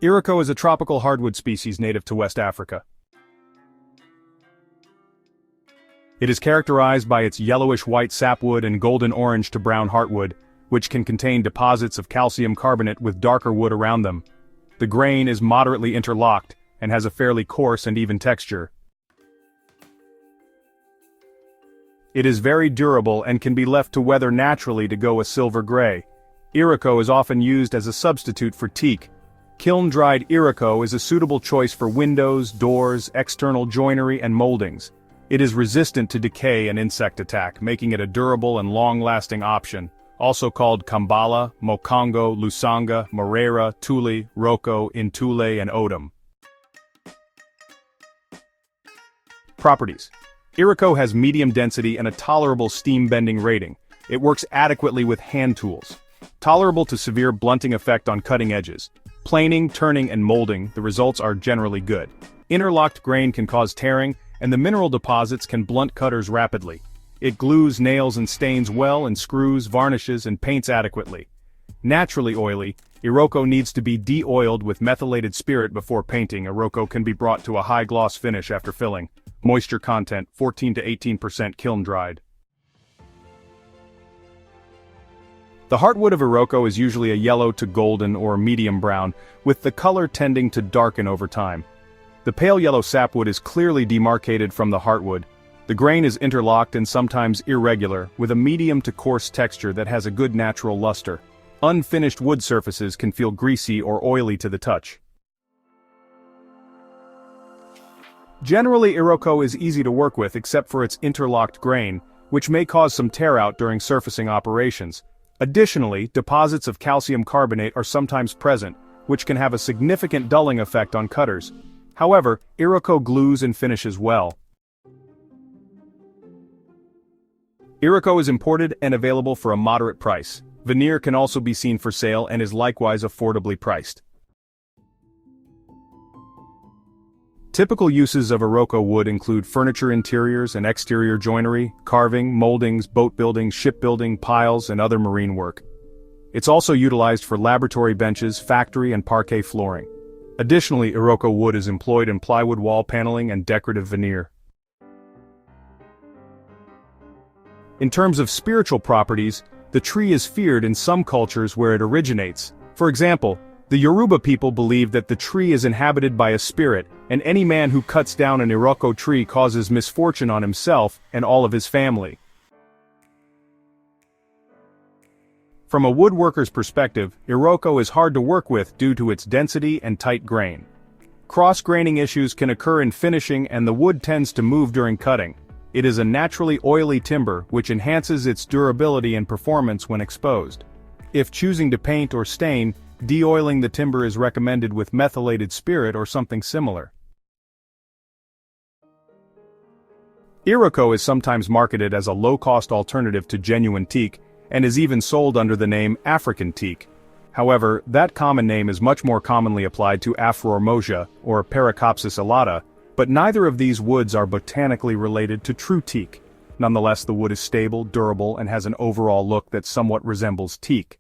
Iroko is a tropical hardwood species native to West Africa. It is characterized by its yellowish-white sapwood and golden-orange to brown heartwood, which can contain deposits of calcium carbonate with darker wood around them. The grain is moderately interlocked and has a fairly coarse and even texture. It is very durable and can be left to weather naturally to go a silver gray. Iroko is often used as a substitute for teak. Kiln-dried Iroko is a suitable choice for windows, doors, external joinery and mouldings. It is resistant to decay and insect attack, making it a durable and long-lasting option. Also called Kambala, Mokongo, Lusanga, Moreira, Tule, Rokko, Intule and Odum. Properties. Iroko has medium density and a tolerable steam bending rating. It works adequately with hand tools. Tolerable to severe blunting effect on cutting edges. Planing, turning and molding, the results are generally good. Interlocked grain can cause tearing, and the mineral deposits can blunt cutters rapidly. It glues nails and stains well and screws, varnishes and paints adequately. Naturally oily, Iroko needs to be de-oiled with methylated spirit before painting. Iroko can be brought to a high gloss finish after filling. Moisture content 14 to 18% kiln-dried. The heartwood of Iroko is usually a yellow to golden or medium brown, with the color tending to darken over time. The pale yellow sapwood is clearly demarcated from the heartwood. The grain is interlocked and sometimes irregular, with a medium to coarse texture that has a good natural luster. Unfinished wood surfaces can feel greasy or oily to the touch. Generally, Iroko is easy to work with except for its interlocked grain, which may cause some tear-out during surfacing operations. Additionally, deposits of calcium carbonate are sometimes present, which can have a significant dulling effect on cutters. However, Iroko glues and finishes well. Iroko is imported and available for a moderate price. Veneer can also be seen for sale and is likewise affordably priced. Typical uses of Iroko wood include furniture interiors and exterior joinery, carving, moldings, boat building, shipbuilding, piles, and other marine work. It's also utilized for laboratory benches, factory and parquet flooring. Additionally, Iroko wood is employed in plywood wall paneling and decorative veneer. In terms of spiritual properties, the tree is feared in some cultures where it originates. For example, the Yoruba people believe that the tree is inhabited by a spirit, and any man who cuts down an Iroko tree causes misfortune on himself and all of his family. From a woodworker's perspective, Iroko is hard to work with due to its density and tight grain. Cross-graining issues can occur in finishing and the wood tends to move during cutting. It is a naturally oily timber which enhances its durability and performance when exposed. If choosing to paint or stain, de-oiling the timber is recommended with methylated spirit or something similar. Iroko is sometimes marketed as a low-cost alternative to genuine teak, and is even sold under the name African Teak. However, that common name is much more commonly applied to Afroormosia or Paracopsis alata, but neither of these woods are botanically related to true teak. Nonetheless, the wood is stable, durable, and has an overall look that somewhat resembles teak.